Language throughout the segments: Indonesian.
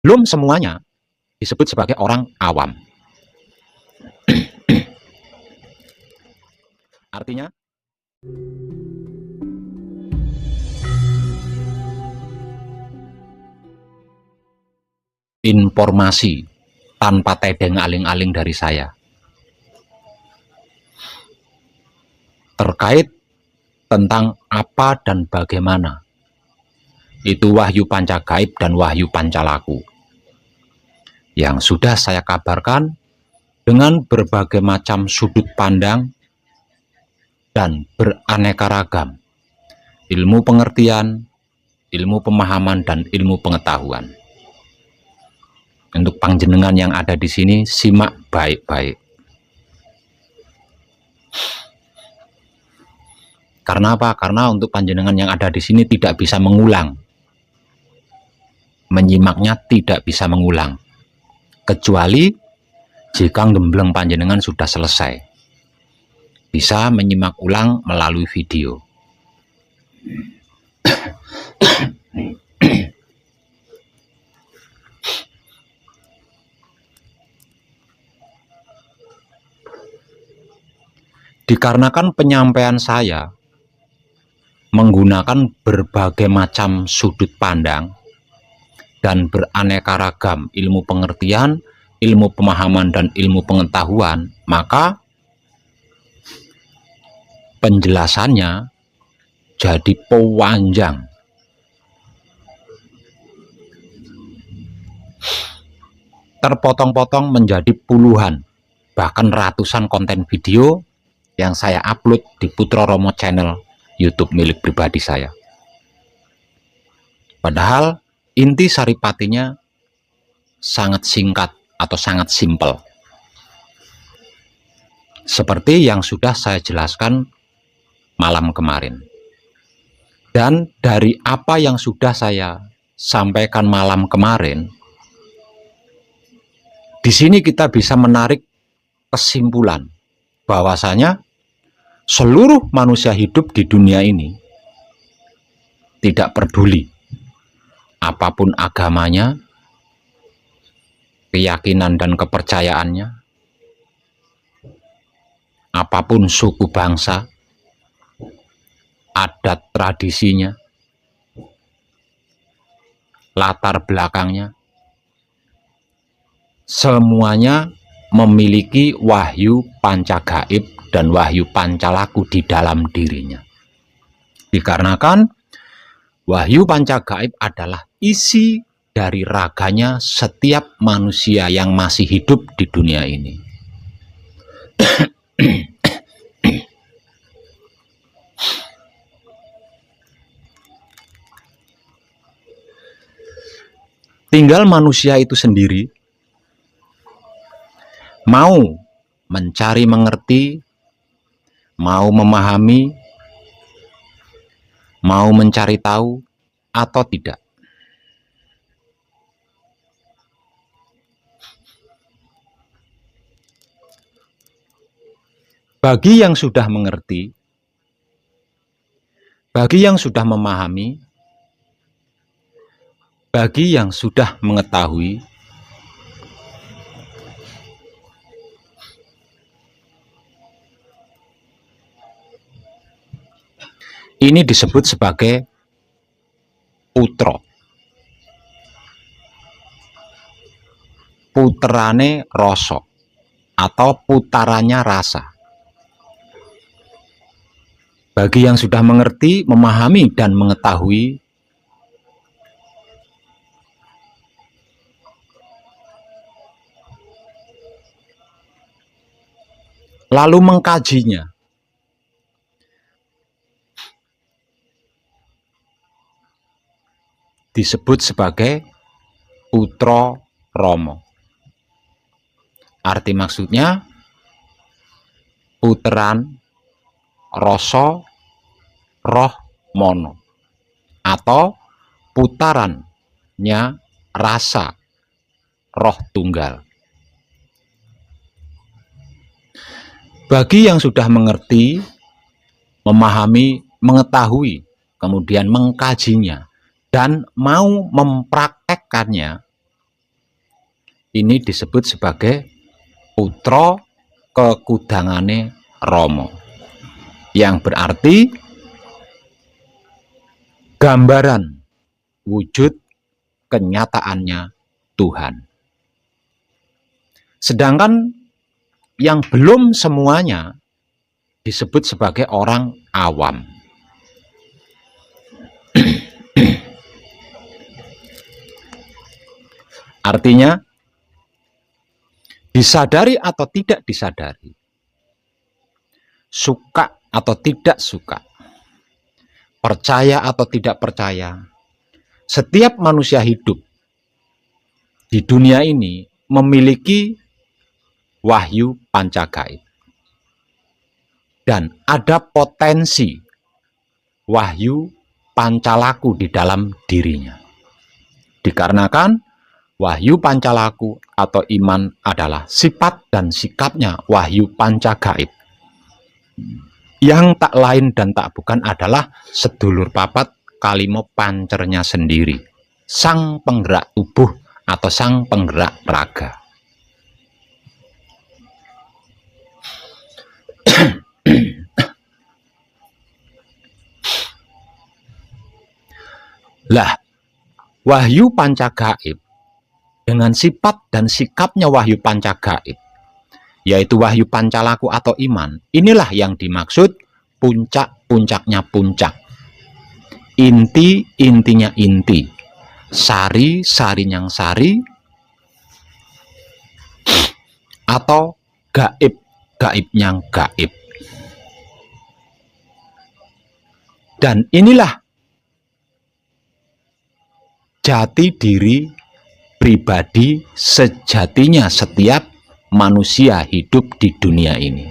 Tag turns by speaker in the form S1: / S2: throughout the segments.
S1: Belum semuanya disebut sebagai orang awam. Artinya, informasi tanpa tedeng aling-aling dari saya terkait tentang apa dan bagaimana itu wahyu panca gaib dan wahyu pancalaku yang sudah saya kabarkan dengan berbagai macam sudut pandang dan beraneka ragam ilmu pengertian, ilmu pemahaman, dan ilmu pengetahuan. Untuk panjenengan yang ada di sini, simak baik-baik. Karena apa? Karena untuk panjenengan yang ada di sini tidak bisa mengulang. Menyimaknya tidak bisa mengulang. Kecuali jika gembleng panjenengan sudah selesai. Bisa menyimak ulang melalui video. Dikarenakan penyampaian saya menggunakan berbagai macam sudut pandang dan beraneka ragam ilmu pengertian, ilmu pemahaman, dan ilmu pengetahuan, maka penjelasannya jadi panjang. Terpotong-potong menjadi puluhan, bahkan ratusan konten video yang saya upload di Putra Romo Channel YouTube milik pribadi saya. Padahal inti saripatinya sangat singkat atau sangat simpel. Seperti yang sudah saya jelaskan malam kemarin. Dan dari apa yang sudah saya sampaikan malam kemarin, di sini kita bisa menarik kesimpulan bahwasanya seluruh manusia hidup di dunia ini tidak peduli apapun agamanya, keyakinan dan kepercayaannya, apapun suku bangsa, adat tradisinya, latar belakangnya, semuanya memiliki wahyu panca gaib dan wahyu pancalaku di dalam dirinya. Dikarenakan wahyu panca gaib adalah isi dari raganya setiap manusia yang masih hidup di dunia ini. Tinggal manusia itu sendiri mau mencari mengerti, mau memahami, mau mencari tahu atau tidak. Bagi yang sudah mengerti, bagi yang sudah memahami, bagi yang sudah mengetahui, ini disebut sebagai putra. Puterane rasa atau putarannya rasa. Bagi yang sudah mengerti, memahami, dan mengetahui, lalu mengkajinya, disebut sebagai Putra Romo. Arti maksudnya puteran rasa roh mono atau putarannya rasa roh tunggal. Bagi yang sudah mengerti, memahami, mengetahui, kemudian mengkajinya dan mau mempraktekkannya, ini disebut sebagai putra kekudangane Rama, yang berarti gambaran wujud kenyataannya Tuhan. Sedangkan yang belum semuanya disebut sebagai orang awam. Artinya, disadari atau tidak disadari, suka atau tidak suka, percaya atau tidak percaya, setiap manusia hidup di dunia ini memiliki wahyu pancagaib. Dan ada potensi wahyu pancalaku di dalam dirinya. Dikarenakan wahyu pancalaku atau iman adalah sifat dan sikapnya wahyu pancagaib, yang tak lain dan tak bukan adalah sedulur papat kalimo pancernya sendiri, sang penggerak tubuh atau sang penggerak raga. Lah, wahyu pancagaib dengan sifat dan sikapnya wahyu pancagaib, yaitu wahyu pancalaku atau iman, inilah yang dimaksud puncak-puncaknya puncak, inti-intinya inti, sari-sarinya sari, atau gaib-gaibnya gaib. Dan inilah jati diri pribadi sejatinya setiap manusia hidup di dunia ini.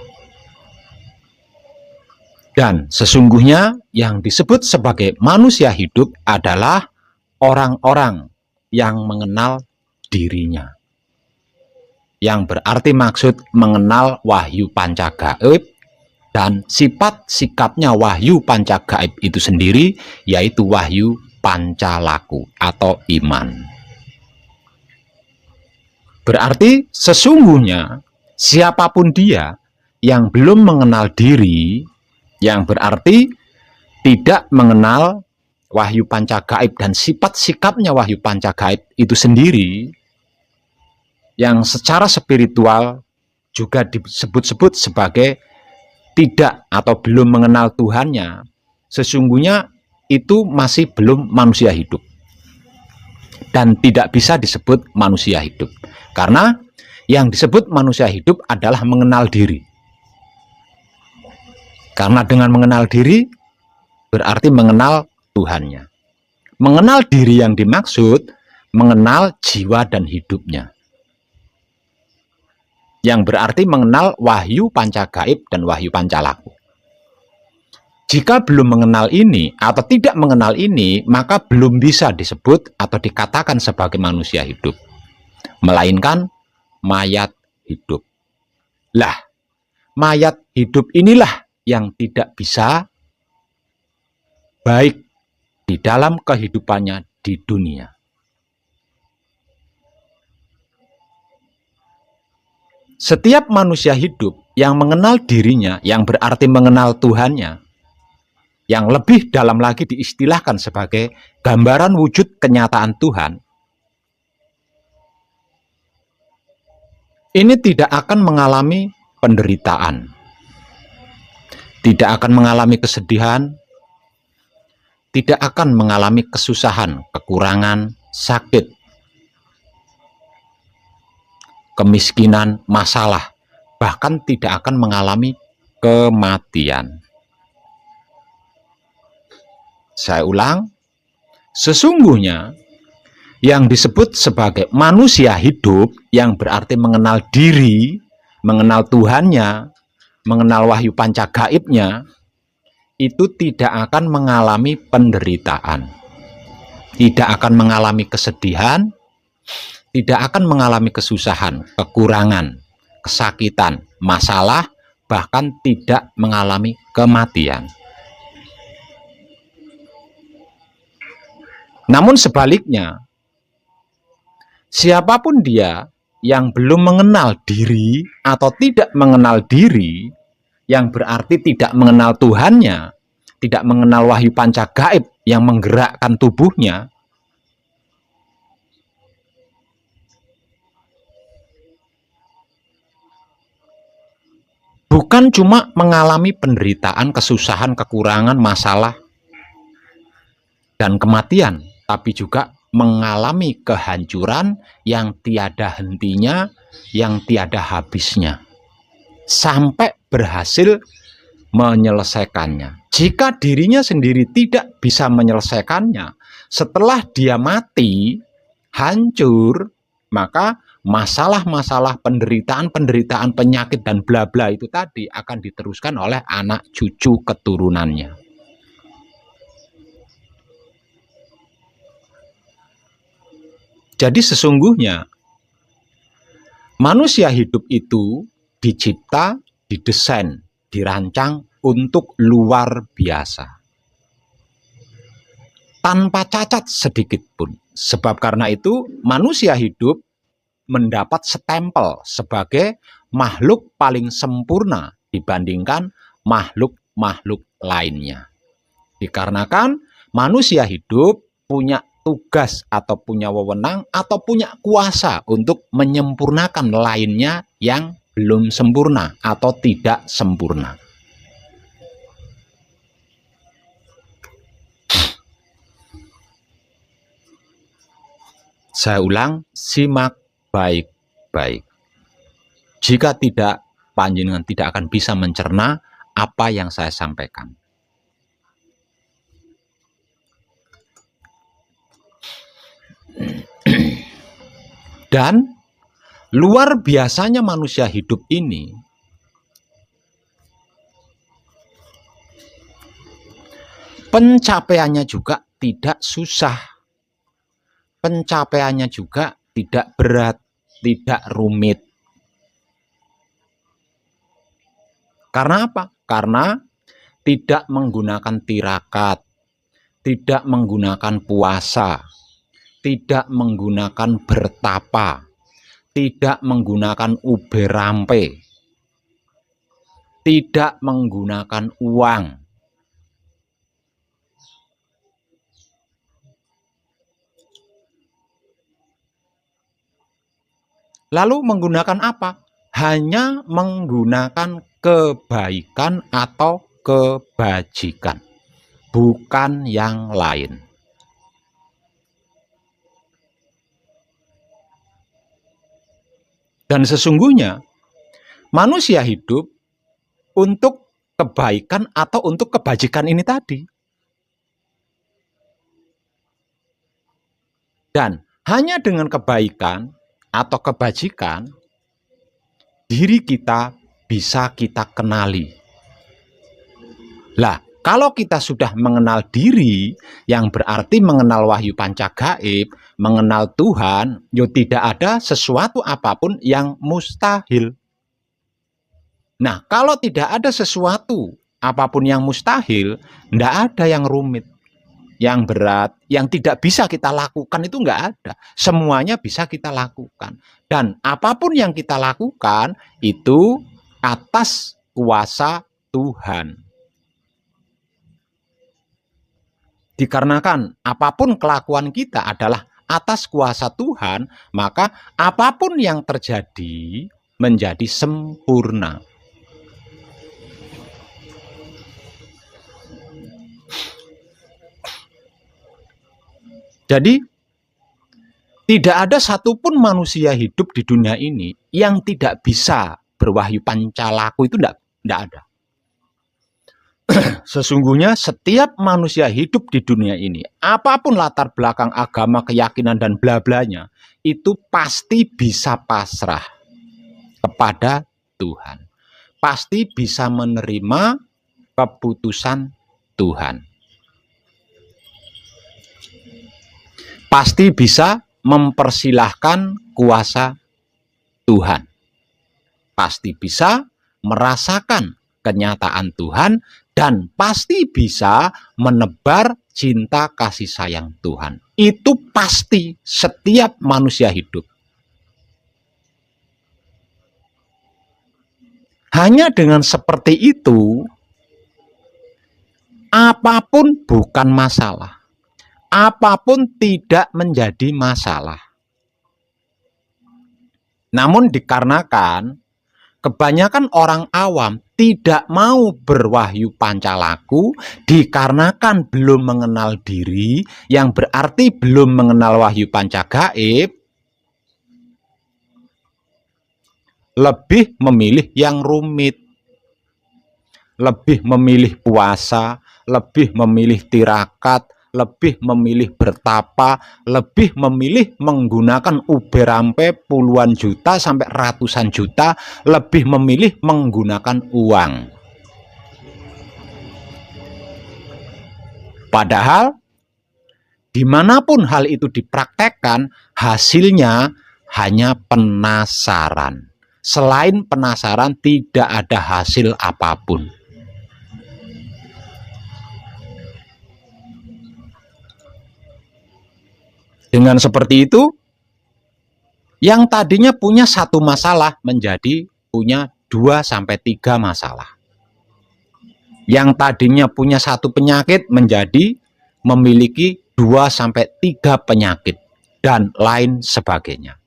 S1: Dan sesungguhnya yang disebut sebagai manusia hidup adalah orang-orang yang mengenal dirinya. Yang berarti maksud mengenal wahyu pancagaib dan sifat sikapnya wahyu pancagaib itu sendiri, yaitu wahyu pancalaku atau iman. Berarti sesungguhnya siapapun dia yang belum mengenal diri, yang berarti tidak mengenal wahyu pancagaib dan sifat sikapnya wahyu pancagaib itu sendiri, yang secara spiritual juga disebut-sebut sebagai tidak atau belum mengenal Tuhannya, sesungguhnya itu masih belum manusia hidup dan tidak bisa disebut manusia hidup. Karena yang disebut manusia hidup adalah mengenal diri. Karena dengan mengenal diri berarti mengenal Tuhannya. Mengenal diri yang dimaksud mengenal jiwa dan hidupnya, yang berarti mengenal wahyu pancagaib dan wahyu pancalaku. Jika belum mengenal ini atau tidak mengenal ini, maka belum bisa disebut atau dikatakan sebagai manusia hidup, melainkan mayat hidup. Lah, mayat hidup inilah yang tidak bisa baik di dalam kehidupannya di dunia. Setiap manusia hidup yang mengenal dirinya, yang berarti mengenal Tuhannya, yang lebih dalam lagi diistilahkan sebagai gambaran wujud kenyataan Tuhan, ini tidak akan mengalami penderitaan, tidak akan mengalami kesedihan, tidak akan mengalami kesusahan, kekurangan, sakit, kemiskinan, masalah, bahkan tidak akan mengalami kematian. Saya ulang, sesungguhnya yang disebut sebagai manusia hidup, yang berarti mengenal diri, mengenal Tuhannya, mengenal wahyu pancagaibnya, itu tidak akan mengalami penderitaan, tidak akan mengalami kesedihan, tidak akan mengalami kesusahan, kekurangan, kesakitan, masalah, bahkan tidak mengalami kematian. Namun sebaliknya, siapapun dia yang belum mengenal diri atau tidak mengenal diri, yang berarti tidak mengenal Tuhannya, tidak mengenal wahyu panca gaib yang menggerakkan tubuhnya, bukan cuma mengalami penderitaan, kesusahan, kekurangan, masalah, dan kematian, tapi juga mengalami kehancuran yang tiada hentinya, yang tiada habisnya, sampai berhasil menyelesaikannya. Jika dirinya sendiri tidak bisa menyelesaikannya, setelah dia mati, hancur, maka masalah-masalah, penderitaan-penderitaan, penyakit, dan bla bla itu tadi akan diteruskan oleh anak cucu keturunannya. Jadi sesungguhnya manusia hidup itu dicipta, didesain, dirancang untuk luar biasa, tanpa cacat sedikit pun. Sebab karena itu manusia hidup mendapat stempel sebagai makhluk paling sempurna dibandingkan makhluk-makhluk lainnya. Dikarenakan manusia hidup punya tugas atau punya wewenang atau punya kuasa untuk menyempurnakan lainnya yang belum sempurna atau tidak sempurna. Saya ulang, simak baik-baik. Jika tidak, panjenengan tidak akan bisa mencerna apa yang saya sampaikan. Dan luar biasanya manusia hidup ini pencapaiannya juga tidak susah, pencapaiannya juga tidak berat, tidak rumit. Karena apa? Karena tidak menggunakan tirakat, tidak menggunakan puasa, tidak menggunakan bertapa, tidak menggunakan ube rampe, tidak menggunakan uang. Lalu menggunakan apa? Hanya menggunakan kebaikan atau kebajikan, bukan yang lain. Dan sesungguhnya manusia hidup untuk kebaikan atau untuk kebajikan ini tadi. Dan hanya dengan kebaikan atau kebajikan, diri kita bisa kita kenali. Lah, kalau kita sudah mengenal diri, yang berarti mengenal wahyu panca gaib, mengenal Tuhan, yo tidak ada sesuatu apapun yang mustahil. Nah, kalau tidak ada sesuatu apapun yang mustahil, tidak ada yang rumit, yang berat, yang tidak bisa kita lakukan itu nggak ada. Semuanya bisa kita lakukan. Dan apapun yang kita lakukan itu atas kuasa Tuhan. Dikarenakan apapun kelakuan kita adalah atas kuasa Tuhan, maka apapun yang terjadi menjadi sempurna. Jadi tidak ada satupun manusia hidup di dunia ini yang tidak bisa berwahyu pancalaku, itu tidak ada. Sesungguhnya setiap manusia hidup di dunia ini, apapun latar belakang agama, keyakinan, dan bla-blanya, itu pasti bisa pasrah kepada Tuhan. Pasti bisa menerima keputusan Tuhan. Pasti bisa mempersilahkan kuasa Tuhan. Pasti bisa merasakan kenyataan Tuhan, dan pasti bisa menebar cinta kasih sayang Tuhan. Itu pasti setiap manusia hidup. Hanya dengan seperti itu, apapun bukan masalah. Apapun tidak menjadi masalah. Namun dikarenakan kebanyakan orang awam tidak mau berwahyu pancalaku dikarenakan belum mengenal diri, yang berarti belum mengenal wahyu pancagaib, lebih memilih yang rumit, lebih memilih puasa, lebih memilih tirakat, lebih memilih bertapa, lebih memilih menggunakan uberampe puluhan juta sampai ratusan juta, lebih memilih menggunakan uang. Padahal dimanapun hal itu dipraktekkan, hasilnya hanya penasaran. Selain penasaran, tidak ada hasil apapun. Dengan seperti itu, yang tadinya punya satu masalah menjadi punya 2-3 masalah. Yang tadinya punya satu penyakit menjadi memiliki 2-3 penyakit, dan lain sebagainya.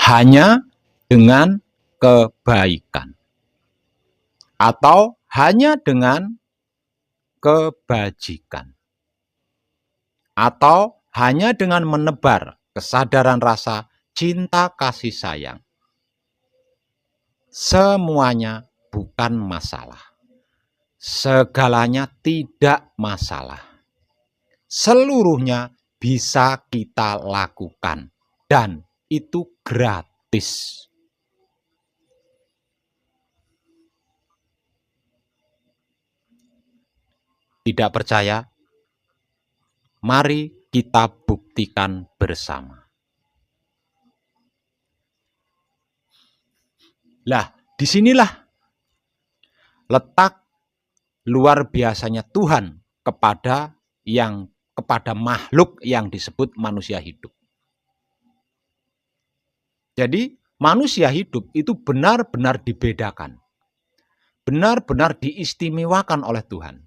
S1: Hanya dengan kebaikan, atau hanya dengan kebajikan, atau hanya dengan menebar kesadaran rasa cinta kasih sayang. Semuanya bukan masalah. Segalanya tidak masalah. Seluruhnya bisa kita lakukan, dan itu gratis. Tidak percaya? Mari kita buktikan bersama. Lah, disinilah letak luar biasanya Tuhan kepada makhluk yang disebut manusia hidup. Jadi manusia hidup itu benar-benar dibedakan, benar-benar diistimewakan oleh Tuhan.